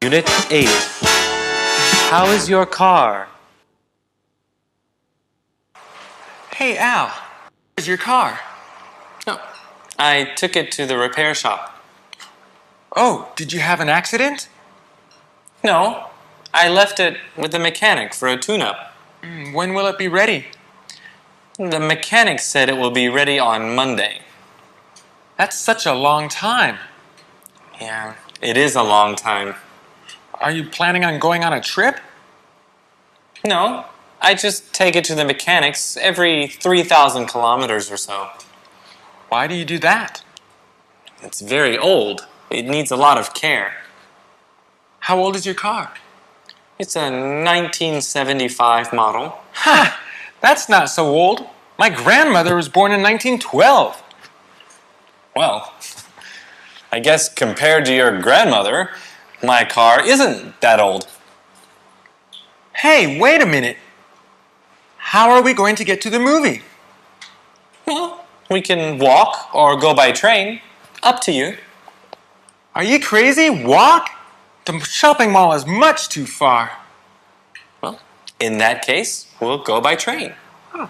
Unit 8. How is your car? Hey, Al. Where's your car? No, I took it to the repair shop. Oh, did you have an accident? No, I left it with the mechanic for a tune-up. When will it be ready? The mechanic said it will be ready on Monday. That's such a long time. Yeah, it is a long time. Are you planning on going on a trip? No, I just take it to the mechanics every 3,000 kilometers or so. Why do you do that? It's very old. It needs a lot of care. How old is your car? It's a 1975 model. Ha! That's not so old. My grandmother was born in 1912. Well, I guess compared to your grandmother, my car isn't that old. Hey, wait a minute. How are we going to get to the movie? Well, we can walk or go by train. Up to you. Are you crazy? Walk? The shopping mall is much too far. Well, in that case, we'll go by train. Oh.